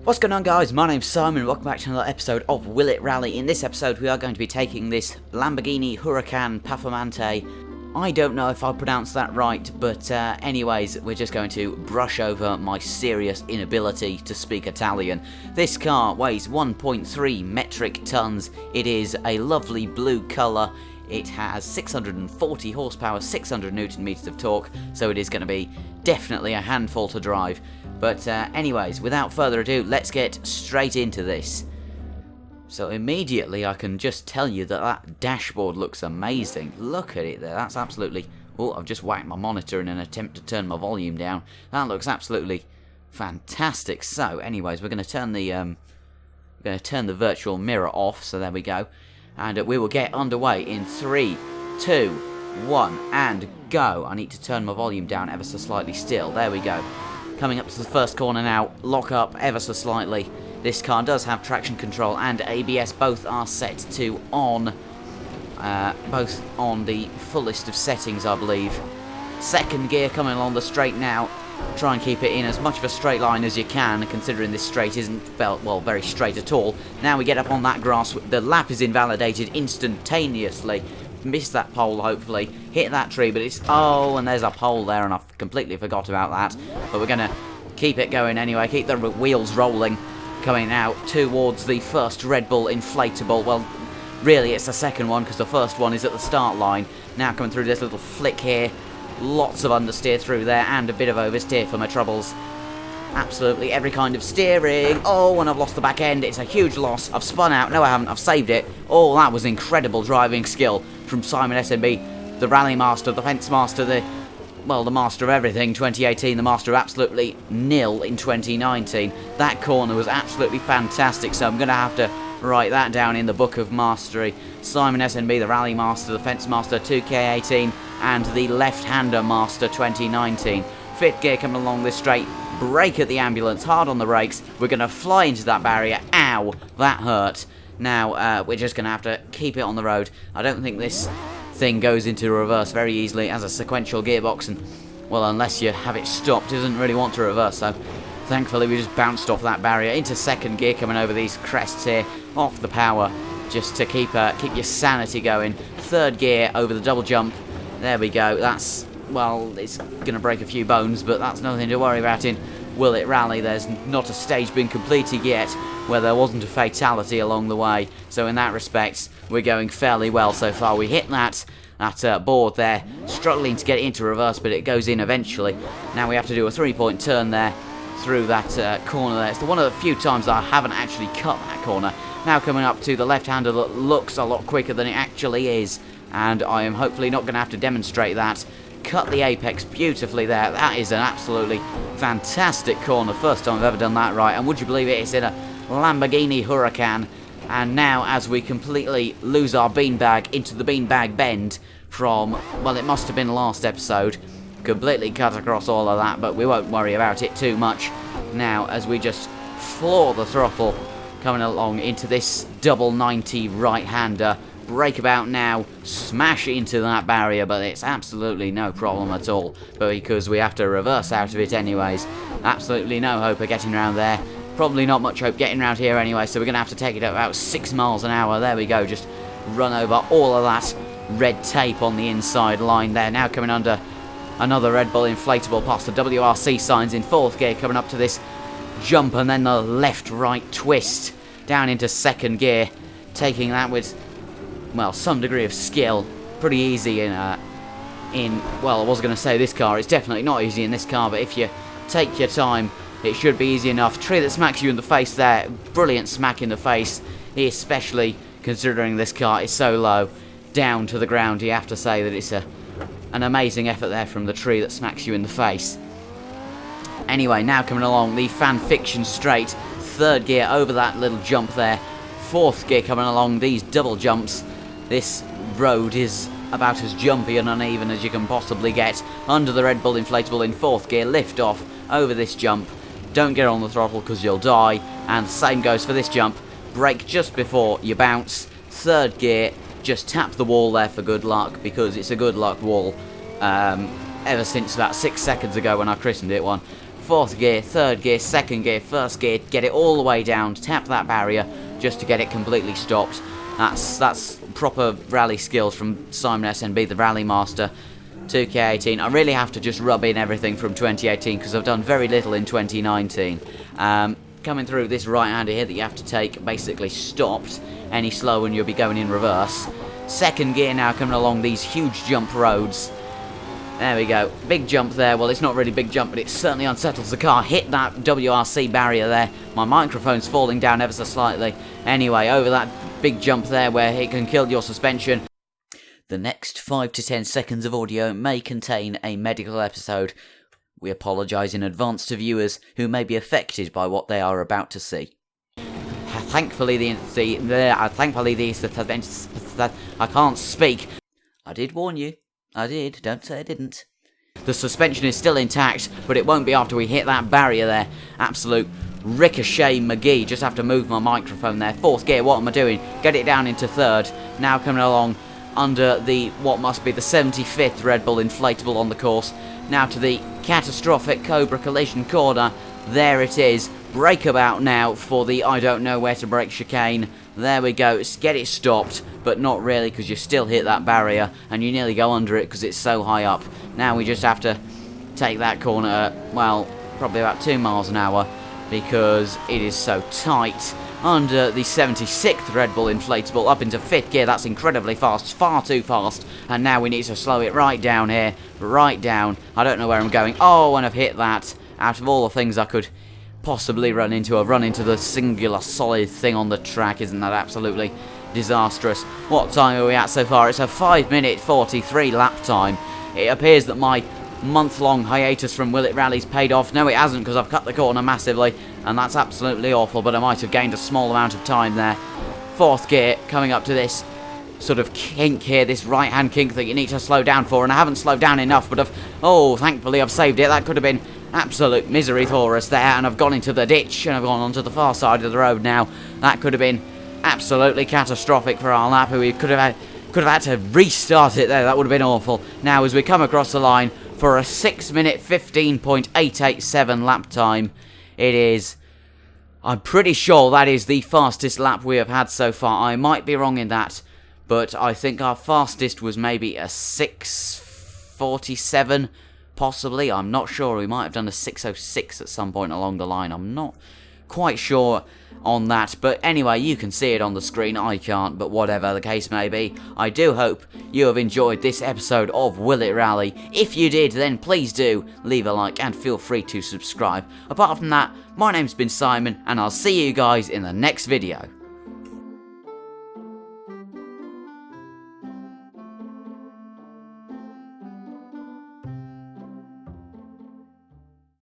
What's going on, guys? My name's Simon, welcome back to another episode of Will It Rally. In this episode we are going to be taking this Lamborghini Huracan Performante. I don't know if I pronounced that right, but anyways, we're just going to brush over my serious inability to speak Italian. This car weighs 1.3 metric tons, it is a lovely blue colour, it has 640 horsepower, 600 newton meters of torque, so it is going to be definitely a handful to drive. But anyways, without further ado, let's get straight into this. So immediately I can just tell you that that dashboard looks amazing. Look at it there, that's absolutely... Oh, I've just whacked my monitor in an attempt to turn my volume down. That looks absolutely fantastic. So anyways, we're going to turn the virtual mirror off, so there we go. And we will get underway in 3, 2, 1, and go. I need to turn my volume down ever so slightly still. There we go. Coming up to the first corner now, lock up ever so slightly. This car does have traction control and ABS, both are set to on. Both on the fullest of settings, I believe. Second gear coming along the straight now. Try and keep it in as much of a straight line as you can, considering this straight isn't, well, very straight at all. Now we get up on that grass, the lap is invalidated instantaneously. Missed that pole, hopefully. Hit that tree, but it's... Oh, and there's a pole there, and I completely forgot about that. But we're going to keep it going anyway, keep the wheels rolling. Coming out towards the first Red Bull inflatable. Well, really, it's the second one, because the first one is at the start line. Now coming through this little flick here. Lots of understeer through there, and a bit of oversteer for my troubles. Absolutely every kind of steering. Oh, and I've lost the back end. It's a huge loss. I've spun out. No, I haven't. I've saved it. Oh, that was incredible driving skill from Simon SMB, the rally master, the fence master, the master of everything. 2018, the master of absolutely nil in 2019. That corner was absolutely fantastic, so I'm going to have to write that down in the book of mastery. Simon SMB, the rally master, the fence master 2K18, and the left-hander master 2019. Fifth gear coming along this straight. Brake at the ambulance, hard on the brakes. We're going to fly into that barrier. Ow, that hurt. Now, we're just going to have to keep it on the road. I don't think this thing goes into reverse very easily as a sequential gearbox, and, well, unless you have it stopped, it doesn't really want to reverse, so thankfully we just bounced off that barrier into second gear, coming over these crests here, off the power, just to keep your sanity going. Third gear over the double jump. There we go. That's... well, it's going to break a few bones, but that's nothing to worry about in Will It Rally. There's not a stage been completed yet where there wasn't a fatality along the way. So in that respect, we're going fairly well so far. We hit that board there, struggling to get it into reverse, but it goes in eventually. Now we have to do a 3-point turn there through that corner there. It's one of the few times that I haven't actually cut that corner. Now coming up to the left-hander that looks a lot quicker than it actually is. And I am hopefully not going to have to demonstrate that. Cut the apex beautifully there. That is an absolutely fantastic corner. First time I've ever done that right. And would you believe it, it's in a Lamborghini Huracan. And now as we completely lose our beanbag into the beanbag bend from, well, it must have been last episode. Completely cut across all of that, but we won't worry about it too much. Now as we just floor the throttle coming along into this double 90 right-hander. Brake about now, smash into that barrier, but it's absolutely no problem at all, but because we have to reverse out of it anyways. Absolutely no hope of getting around there. Probably not much hope getting around here anyway, so we're going to have to take it at about 6 miles an hour. There we go, just run over all of that red tape on the inside line there. Now coming under another Red Bull inflatable past the WRC signs in fourth gear, coming up to this jump and then the left-right twist down into second gear, taking that with, well, some degree of skill. Pretty easy well, I was going to say this car, it's definitely not easy in this car, but if you take your time, it should be easy enough. Tree that smacks you in the face there, brilliant smack in the face, especially considering this car is so low, down to the ground. You have to say that it's an amazing effort there from the tree that smacks you in the face. Anyway, now coming along the fan fiction straight, third gear over that little jump there, fourth gear coming along these double jumps. This road is about as jumpy and uneven as you can possibly get. Under the Red Bull inflatable in fourth gear, lift off over this jump. Don't get on the throttle because you'll die. And the same goes for this jump. Brake just before you bounce. Third gear, just tap the wall there for good luck, because it's a good luck wall. Ever since about 6 seconds ago when I christened it one. fourth gear, third gear, second gear, first gear, get it all the way down, tap that barrier just to get it completely stopped. That's proper rally skills from Simon SNB, the rally master. 2K18. I really have to just rub in everything from 2018 because I've done very little in 2019. Coming through this right-hander here that you have to take basically stopped. Any slower and you'll be going in reverse. Second gear now coming along these huge jump roads. There we go. Big jump there. Well, it's not really big jump, but it certainly unsettles the car. Hit that WRC barrier there. My microphone's falling down ever so slightly. Anyway, over that big jump there where it can kill your suspension. The next 5 to 10 seconds of audio may contain a medical episode. We apologise in advance to viewers who may be affected by what they are about to see. Thankfully, I can't speak. I did warn you. I did. Don't say I didn't. The suspension is still intact, but it won't be after we hit that barrier there. Absolute ricochet McGee. Just have to move my microphone there. Fourth gear, what am I doing? Get it down into third. Now coming along under the, what must be the 75th Red Bull inflatable on the course. Now to the catastrophic Cobra collision corner. There it is. Brake about now for the I don't know where to brake chicane. There we go. Get it stopped, but not really because you still hit that barrier and you nearly go under it because it's so high up. Now we just have to take that corner at, well, probably about 2 miles an hour because it is so tight. Under the 76th Red Bull inflatable, up into 5th gear. That's incredibly fast, far too fast. And now we need to slow it right down here, right down. I don't know where I'm going. Oh, and I've hit that. Out of all the things I could possibly run into, I've run into the singular solid thing on the track. Isn't that absolutely disastrous? What time are we at so far? It's a 5-minute 43 lap time. It appears that my month-long hiatus from Will It Rally's paid off. No, it hasn't, because I've cut the corner massively, and that's absolutely awful, but I might have gained a small amount of time there. Fourth gear, coming up to this sort of kink here, this right-hand kink that you need to slow down for, and I haven't slowed down enough, but thankfully I've saved it. That could have been absolute misery for us there, and I've gone into the ditch, and I've gone onto the far side of the road now. That could have been absolutely catastrophic for our lap. We could have had to restart it there. That would have been awful. Now, as we come across the line, for a 6-minute 15.887 lap time. It is, I'm pretty sure that is the fastest lap we have had so far. I might be wrong in that, but I think our fastest was maybe a 6:47, possibly. I'm not sure. We might have done a 6:06 at some point along the line. I'm not quite sure on that, but anyway, you can see it on the screen. I can't, but whatever the case may be, I do hope you have enjoyed this episode of Will It Rally. If you did, then please do leave a like and feel free to subscribe. Apart from that, my name's been Simon, and I'll see you guys in the next video.